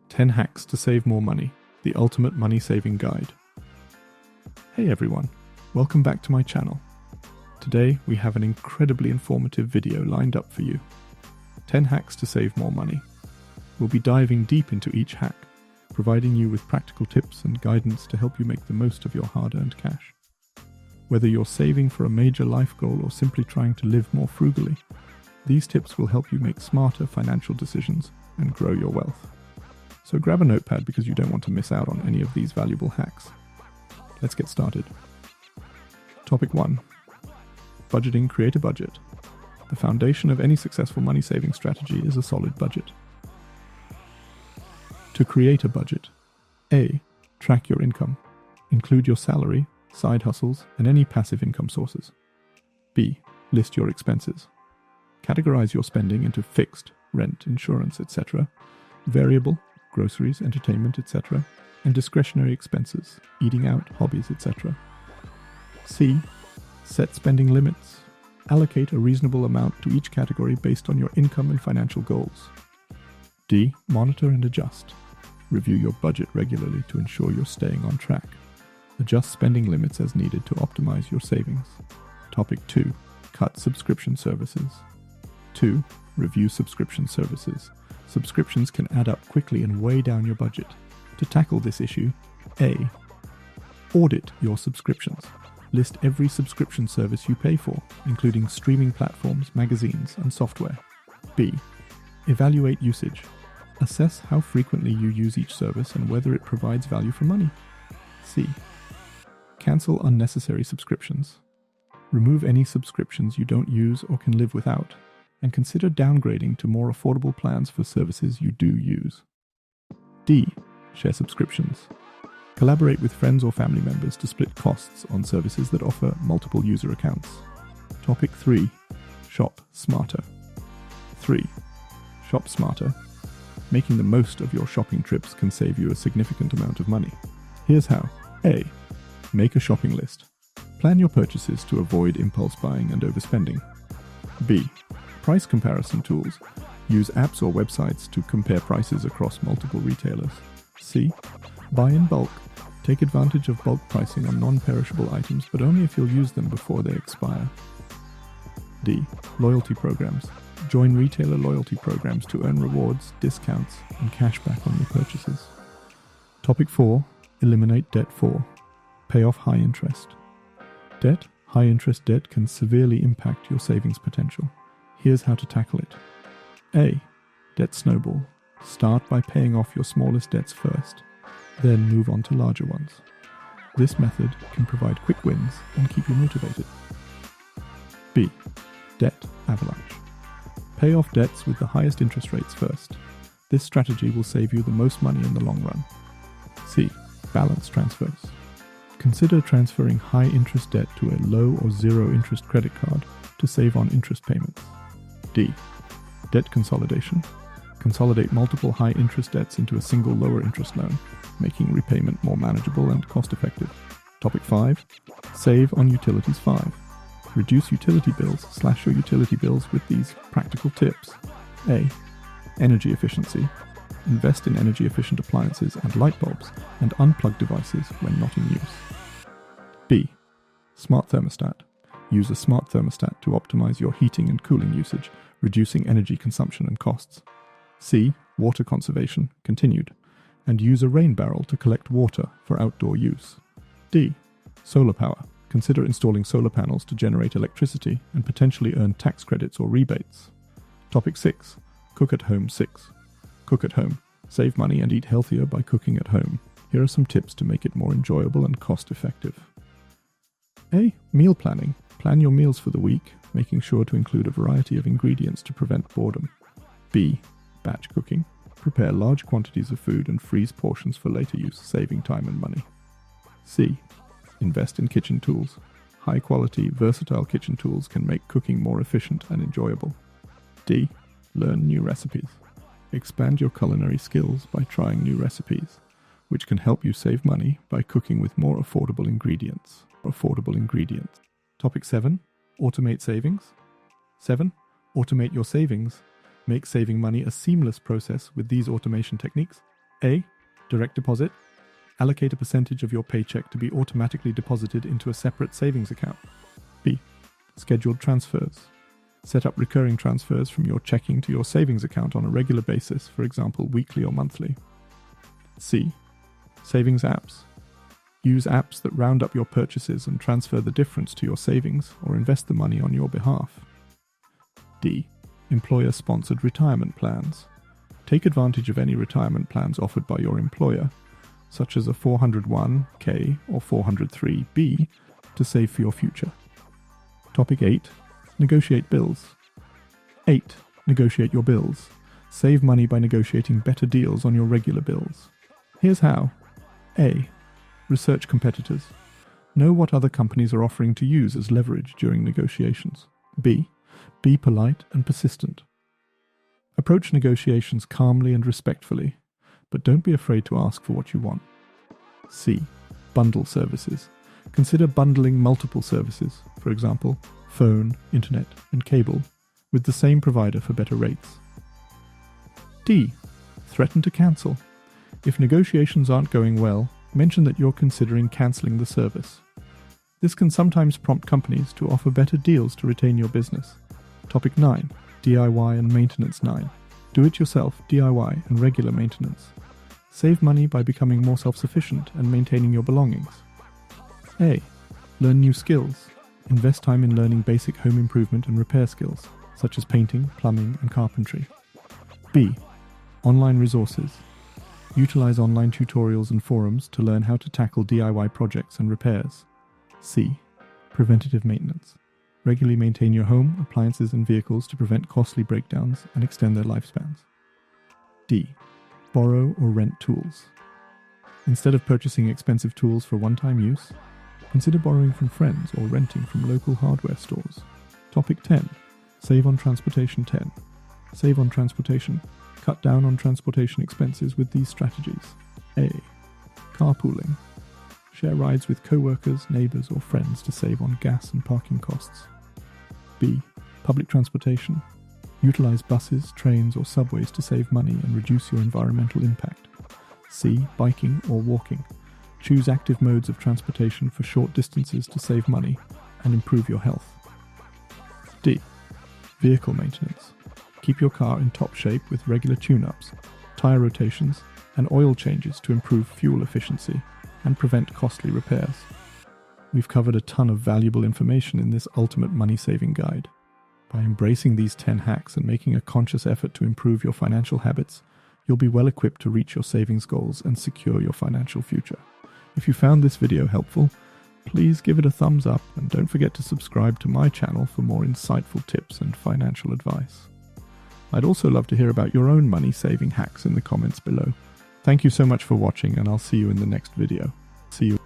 10 Hacks to Save More Money, the ultimate money-saving guide. Hey everyone, welcome back to my channel. Today we have an incredibly informative video lined up for you. 10 Hacks to Save More Money. We'll be diving deep into each hack, providing you with practical tips and guidance to help you make the most of your hard-earned cash. Whether you're saving for a major life goal or simply trying to live more frugally, these tips will help you make smarter financial decisions and grow your wealth. So grab a notepad because you don't want to miss out on any of these valuable hacks. Let's get started. Topic 1. Budgeting. Create a budget. The foundation of any successful money-saving strategy is a solid budget. To create a budget, A. Track your income. Include your salary, side hustles, and any passive income sources. B. List your expenses. Categorize your spending into fixed, rent, insurance, etc., variable, groceries, entertainment, etc., and discretionary expenses, eating out, hobbies, etc. C. Set spending limits. Allocate a reasonable amount to each category based on your income and financial goals. D. Monitor and adjust. Review your budget regularly to ensure you're staying on track. Adjust spending limits as needed to optimize your savings. Topic 2. Cut subscription services. 2. Review subscription services. Subscriptions can add up quickly and weigh down your budget. To tackle this issue, A. Audit your subscriptions. List every subscription service you pay for, including streaming platforms, magazines, and software. B. Evaluate usage. Assess how frequently you use each service and whether it provides value for money. C. Cancel unnecessary subscriptions. Remove any subscriptions you don't use or can live without, and consider downgrading to more affordable plans for services you do use. D. Share subscriptions. Collaborate with friends or family members to split costs on services that offer multiple user accounts. Topic 3. Shop smarter. 3. Shop smarter. Making the most of your shopping trips can save you a significant amount of money. Here's how. A. Make a shopping list. Plan your purchases to avoid impulse buying and overspending. B. Price comparison tools. Use apps or websites to compare prices across multiple retailers. C. Buy in bulk. Take advantage of bulk pricing on non-perishable items, but only if you'll use them before they expire. D. Loyalty programs. Join retailer loyalty programs to earn rewards, discounts, and cashback on your purchases. Topic 4. Eliminate debt. 4. Pay off high interest. Debt. High interest debt can severely impact your savings potential. Here's how to tackle it. A. Debt snowball. Start by paying off your smallest debts first, then move on to larger ones. This method can provide quick wins and keep you motivated. B. Debt avalanche. Pay off debts with the highest interest rates first. This strategy will save you the most money in the long run. C. Balance transfers. Consider transferring high interest debt to a low or zero interest credit card to save on interest payments. D. Debt consolidation. Consolidate multiple high interest debts into a single lower interest loan, making repayment more manageable and cost effective. Topic 5. Save on utilities. 5. Reduce utility bills. Slash your utility bills with these practical tips. A. Energy efficiency. Invest in energy efficient appliances and light bulbs and unplug devices when not in use. B. Smart thermostat. Use a smart thermostat to optimize your heating and cooling usage, reducing energy consumption and costs. C. Water conservation, continued, and use a rain barrel to collect water for outdoor use. D. Solar power. Consider installing solar panels to generate electricity and potentially earn tax credits or rebates. Topic 6. Cook at home. 6. Cook at home. Save money and eat healthier by cooking at home. Here are some tips to make it more enjoyable and cost-effective. A. Meal planning. Plan your meals for the week, making sure to include a variety of ingredients to prevent boredom. B. Batch cooking. Prepare large quantities of food and freeze portions for later use, saving time and money. C. Invest in kitchen tools. High-quality, versatile kitchen tools can make cooking more efficient and enjoyable. D. Learn new recipes. Expand your culinary skills by trying new recipes, which can help you save money by cooking with more affordable ingredients. Topic 7. Automate savings. 7. Automate your savings. Make saving money a seamless process with these automation techniques. A. Direct deposit. Allocate a percentage of your paycheck to be automatically deposited into a separate savings account. B. Scheduled transfers. Set up recurring transfers from your checking to your savings account on a regular basis, for example, weekly or monthly. C. Savings apps. Use apps that round up your purchases and transfer the difference to your savings or invest the money on your behalf. D. Employer-sponsored retirement plans. Take advantage of any retirement plans offered by your employer, such as a 401k or 403b, to save for your future. Topic 8. Negotiate bills. 8. Negotiate your bills. Save money by negotiating better deals on your regular bills. Here's how. A. Research competitors. Know what other companies are offering to use as leverage during negotiations. B. Be polite and persistent. Approach negotiations calmly and respectfully, but don't be afraid to ask for what you want. C. Bundle services. Consider bundling multiple services, for example, phone, internet, and cable, with the same provider for better rates. D. Threaten to cancel. If negotiations aren't going well, mention that you're considering cancelling the service. This can sometimes prompt companies to offer better deals to retain your business. Topic 9. DIY and maintenance 9. Do-it-yourself, DIY, and regular maintenance. Save money by becoming more self-sufficient and maintaining your belongings. A. Learn new skills. Invest time in learning basic home improvement and repair skills, such as painting, plumbing, and carpentry. B. Online resources. Utilize online tutorials and forums to learn how to tackle DIY projects and repairs. C. Preventative maintenance. Regularly maintain your home, appliances, and vehicles to prevent costly breakdowns and extend their lifespans. D. Borrow or rent tools. Instead of purchasing expensive tools for one-time use, consider borrowing from friends or renting from local hardware stores. Topic 10. Save on transportation 10. Save on transportation. Cut down on transportation expenses with these strategies. A. Carpooling. Share rides with co-workers, neighbours or friends to save on gas and parking costs. B. Public transportation. Utilize buses, trains or subways to save money and reduce your environmental impact. C. Biking or walking. Choose active modes of transportation for short distances to save money and improve your health. D. Vehicle maintenance. Keep your car in top shape with regular tune-ups, tyre rotations and oil changes to improve fuel efficiency and prevent costly repairs. We've covered a ton of valuable information in this ultimate money-saving guide. By embracing these 10 hacks and making a conscious effort to improve your financial habits, you'll be well equipped to reach your savings goals and secure your financial future. If you found this video helpful, please give it a thumbs up and don't forget to subscribe to my channel for more insightful tips and financial advice. I'd also love to hear about your own money-saving hacks in the comments below. Thank you so much for watching, and I'll see you in the next video. See you.